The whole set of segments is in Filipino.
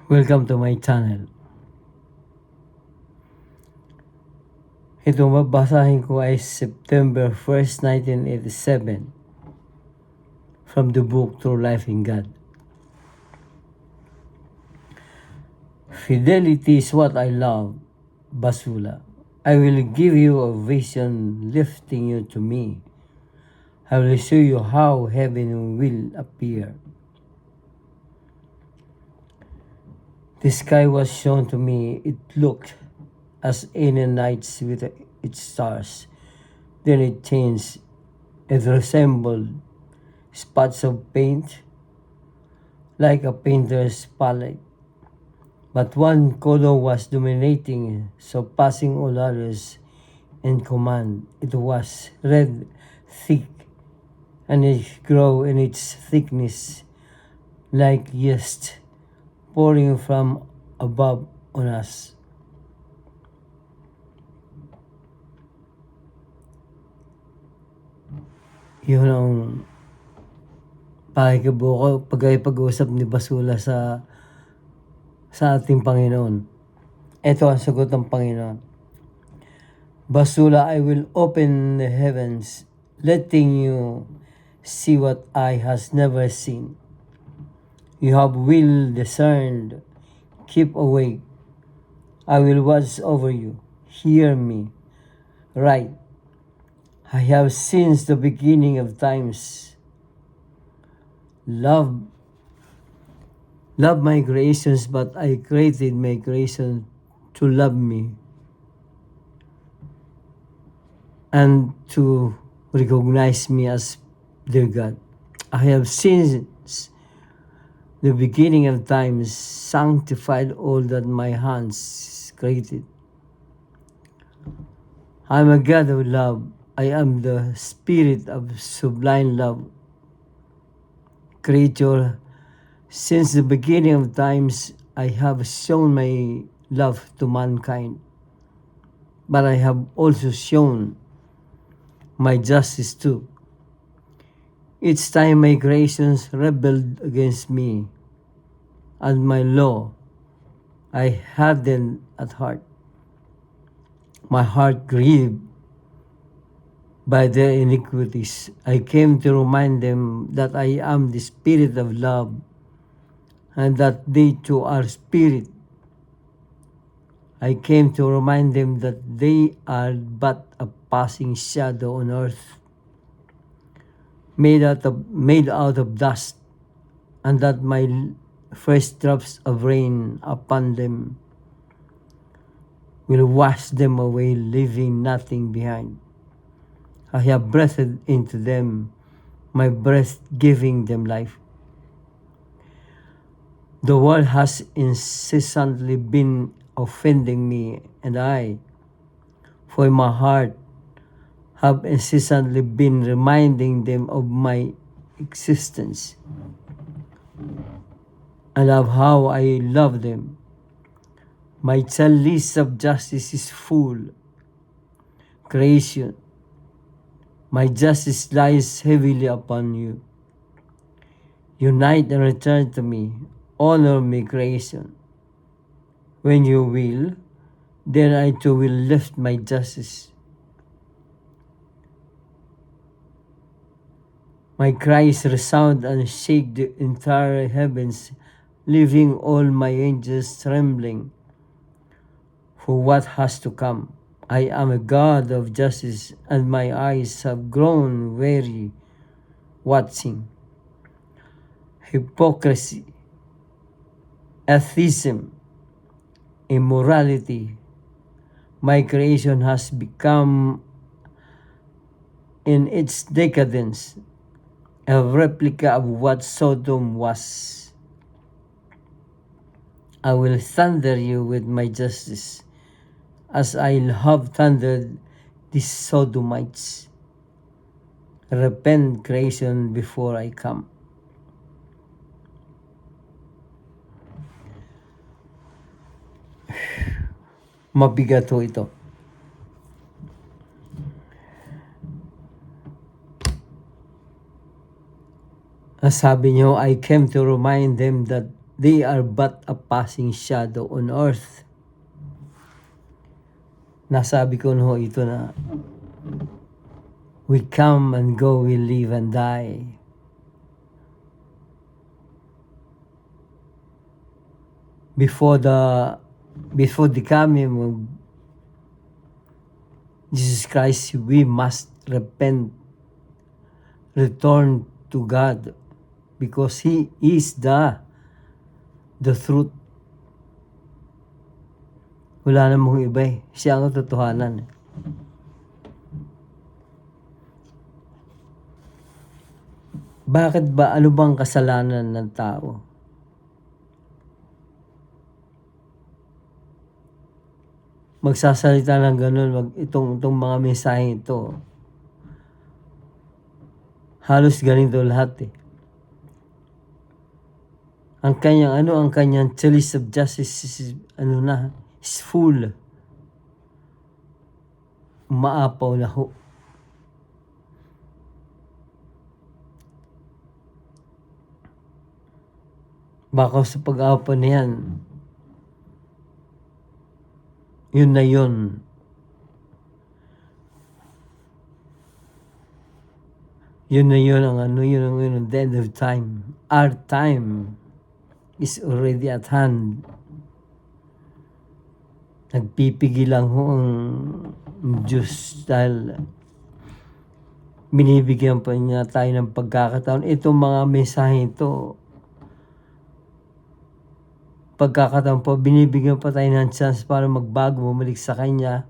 Welcome to my channel. Itong babasahin ko ay September 1st, 1987 from the book True Life in God. Fidelity is what I love, Basula. I will give you a vision lifting you to me. I will show you how heaven will appear. The sky was shown to me. It looked as any night with its stars. Then it changed. It resembled spots of paint, like a painter's palette. But one color was dominating, surpassing all others in command. It was red, thick, and it grew in its thickness like yeast pouring from above on us. Yun ang pag-uusap ni Basula sa ating Panginoon. Ito ang sagot ng Panginoon. Basula, I will open the heavens, letting you see what eye has never seen. You have well discerned. Keep awake. I will watch over you. Hear me. Right. I have since the beginning of times loved my creations, but I created my creation to love me and to recognize me as their God. I have since the beginning of times sanctified all that my hands created. I am a God of love. I am the spirit of sublime love. Creator, since the beginning of times, I have shown my love to mankind, but I have also shown my justice too. Each time my creations rebelled against me and my law, I hardened at heart. My heart grieved by their iniquities. I came to remind them that I am the spirit of love, and that they too are spirit. I came to remind them that they are but a passing shadow on earth, made out of dust, and that my first drops of rain upon them will wash them away, leaving nothing behind. I have breathed into them, my breath giving them life. The world has incessantly been offending me, and I, for my heart, have incessantly been reminding them of my existence and of how I love them. My chalice of justice is full. Creation, my justice lies heavily upon you. Unite and return to me. Honor me, creation. When you will, then I too will lift my justice. My cries resound and shake the entire heavens, leaving all my angels trembling for what has to come. I am a God of justice, and my eyes have grown weary watching. Hypocrisy, atheism, immorality, my creation has become in its decadence a replica of what Sodom was. I will thunder you with my justice, as I have thundered the Sodomites. Repent, creation, before I come. Mabigat ho ito. Sabi niyo, I came to remind them that they are but a passing shadow on earth. Nasabi ko no ito na we come and go, we live and die. Before the coming of Jesus Christ, we must repent, return to God, because He is the truth. Wala namang iba eh. Siya ang totohanan. Bakit ba? Ano bang kasalanan ng tao? Magsasalita ng ganun, itong mga mensahe ito. Halos ganito lahat eh. Ang kanyang chalice of justice is full. Maapaw na ho. Baka sa pag-aapaw na yan, yun na yun. Yun na yun ang the end of time. Our time is already at hand. Nagpipigil lang ho ang Diyos dahil binibigyan pa niya tayo ng pagkakataon. Itong mga mensahe ito, pagkakataon po, binibigyan pa tayo ng chance para magbago, bumalik sa Kanya.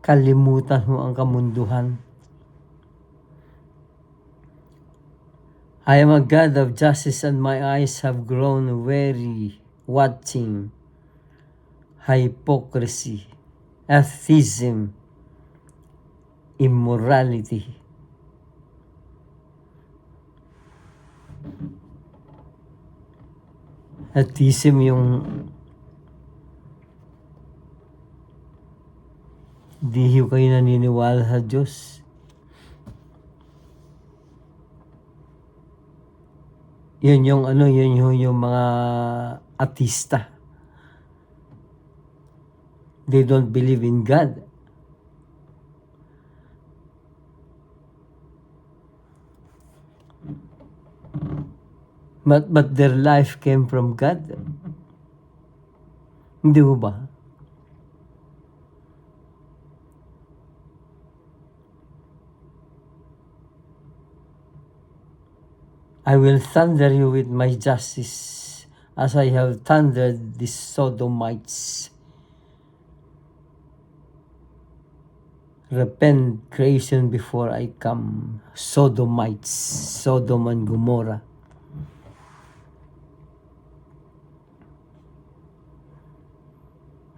Kalimutan mo ang kamunduhan. I am a God of justice and my eyes have grown weary watching hypocrisy, atheism, immorality. Atheism yung di kayo naniniwala sa Diyos. Yun yung mga ateista. They don't believe in God. But their life came from God. Hindi ho ba? I will thunder you with my justice as I have thundered the Sodomites. Repent, creation, before I come. Sodomites, Sodom and Gomorrah.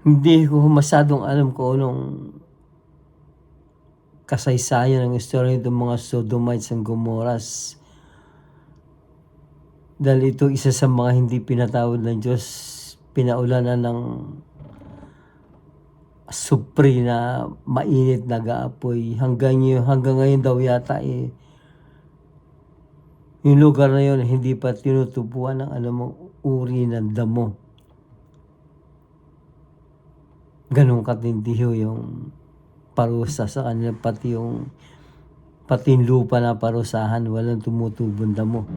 Hindi ko masyadong alam kung anong kasaysayan ng istorya ng mga Sodomites and Gomorrahs. Dahil ito isa sa mga hindi pinatawad ng Diyos, pinaulanan ng supri na mainit na gaapoy. Hanggang ngayon daw yata yung lugar na yun hindi pa tinutubuan ng anumang uri ng damo. Ganun katindi yung parusa sa kanila, pati yung lupa na parusahan, walang tumutubong damo.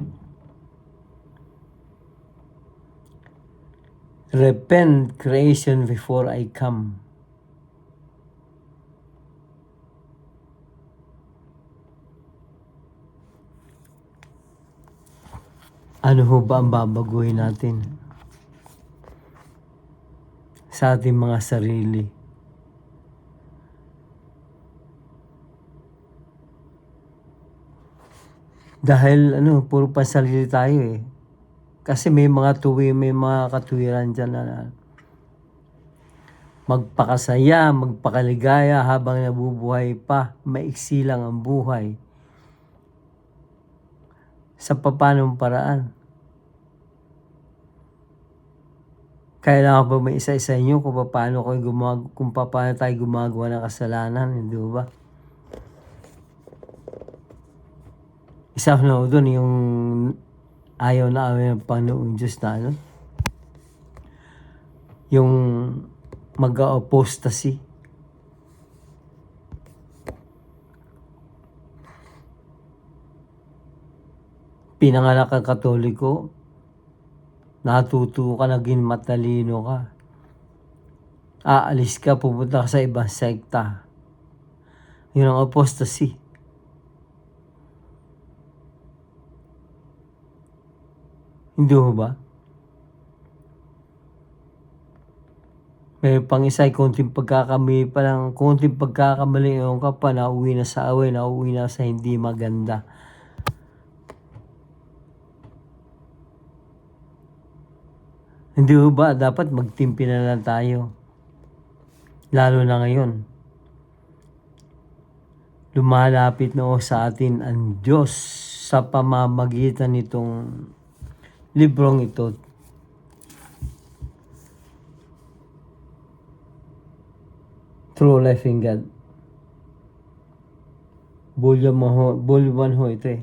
Repent, creation, before I come. Ano ho ba ang babaguhin natin sa ating mga sarili? Dahil puro pansarili tayo eh. Kasi may mga katuwiran dyan na magpakasaya, magpakaligaya habang nabubuhay pa, maiksi lang ang buhay. Sa papanong paraan? Kailangan ba may isa-isa inyo kung paano tayo gumagawa ng kasalanan, hindi ba? Isa na doon yung ayaw na ayaw ng Panginoong Diyos na ano, yung mag-apostasy. Pinanganak kang Katoliko, natuto ka, naging matalino ka, aalis ka, pupunta ka sa ibang sekta. Yun ang apostasy. Hindi ho ba? May pang isa, konting pagkakamali pa lang, konting pagkakamali yung ka pa, nauwi na sa away, nauwi na sa hindi maganda. Hindi ho ba? Dapat magtimpi na lang tayo. Lalo na ngayon. Lumalapit na sa atin ang Diyos sa pamamagitan nitong librong ito. True Life in God. Volume 1 ho ito eh.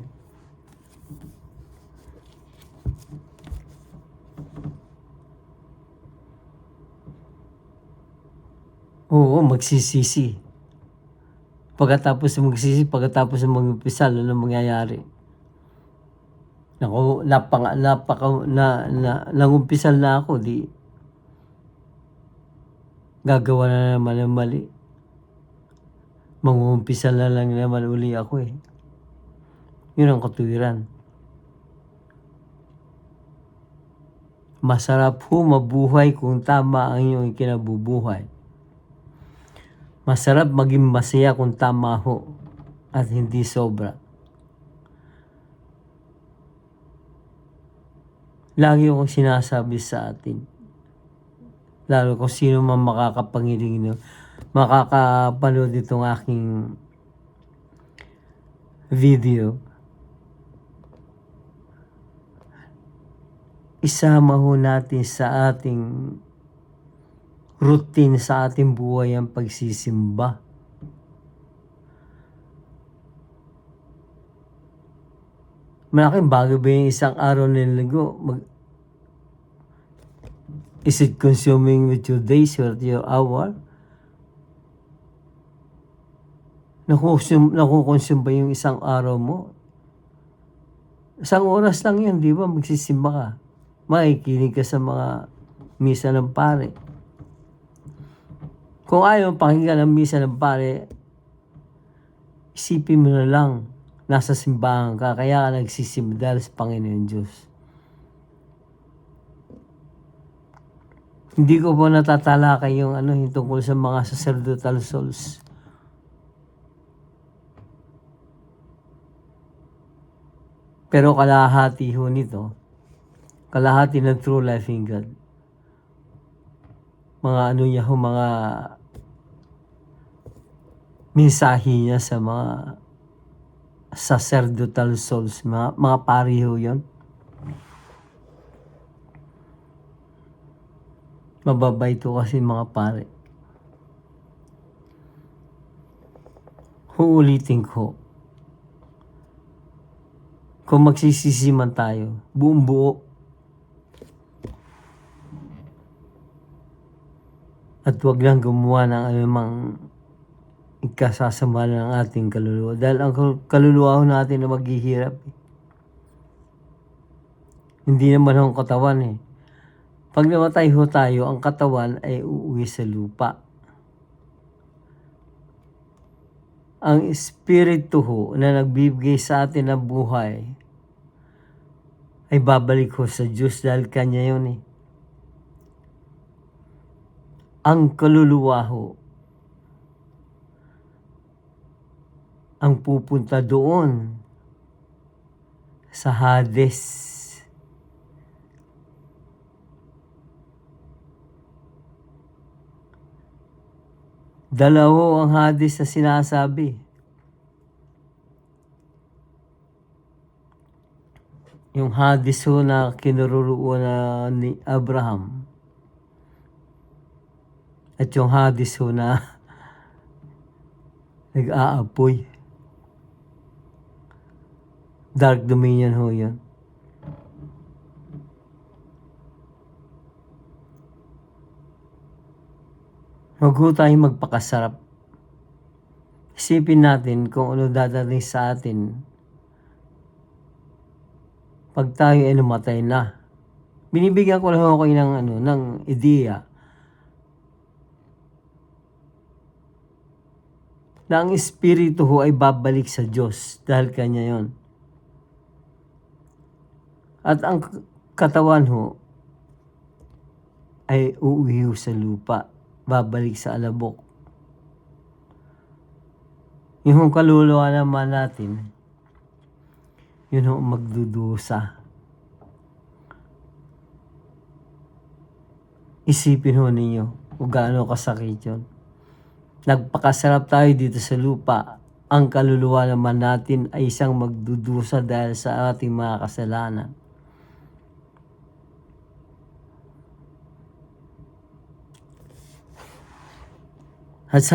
Oo, magsisisi. Pagkatapos mag-umpisa, ano mangyayari? Naku, nangumpisal na ako, di gagawa na naman ng mali. Mangumpisal na lang naman uli ako eh. Yun ang katuwiran. Masarap ho mabuhay kung tama ang iyong ikinabubuhay. Masarap maging masaya kung tama ho at hindi sobra. Lagi akong sinasabi sa atin, lalo kung sino man makakapanood itong aking video, isama ho natin sa ating routine, sa ating buhay ang pagsisimba. Malaking bagay ba yung isang araw na linggo? Is it consuming with your days or your hour? Nakukonsume ba yung isang araw mo? Isang oras lang yun, di ba? Magsisimba ka. Makikinig ka sa mga misa ng pare. Kung ayaw pakinggan ng misa ng pare, isipin mo na lang, nasa simbahan ka, kaya ka nagsisimba dahil sa Panginoon Diyos. Hindi ko po natatalakay yung yung tungkol sa mga sacerdotal souls. Pero kalahati ho nito, kalahati ng True Life in God, mga mga mensahe niya sa mga sacerdotal souls, mga pari ho yun. Mababait ho kasi mga pare. Uulitin ko, kung magsisisi man tayo, buong buo, at wag lang gumawa ng anumang ikasasama ng ating kaluluwa. Dahil ang kaluluwa natin na maghihirap. Hindi naman ang katawan eh. Pag namatay ho tayo, ang katawan ay uuwi sa lupa. Ang espiritu ho na nagbibigay sa atin ng buhay ay babalik ho sa Diyos dahil Kanya yun eh. Ang kaluluwa ho ang pupunta doon sa Hades. Dalawa ang Hades na sinasabi. Yung Hades ho na kinaroroonan ni Abraham. At yung Hades ho na nag-aapoy. Dark dominion ho yun. Huwag ho tayong magpakasarap. Isipin natin kung ano dadating sa atin pag tayo ay namatay na. Binibigyan ko lang ho kayo ng ideya na ang espiritu ho ay babalik sa Diyos dahil kanya yon. At ang katawan ho ay uuwi ho sa lupa, babalik sa alabok. Yung kaluluwa naman natin, yun ho magdudusa. Isipin ho ninyo kung gaano kasakit yun. Nagpakasarap tayo dito sa lupa. Ang kaluluwa naman natin ay isang magdudusa dahil sa ating mga kasalanan. At sa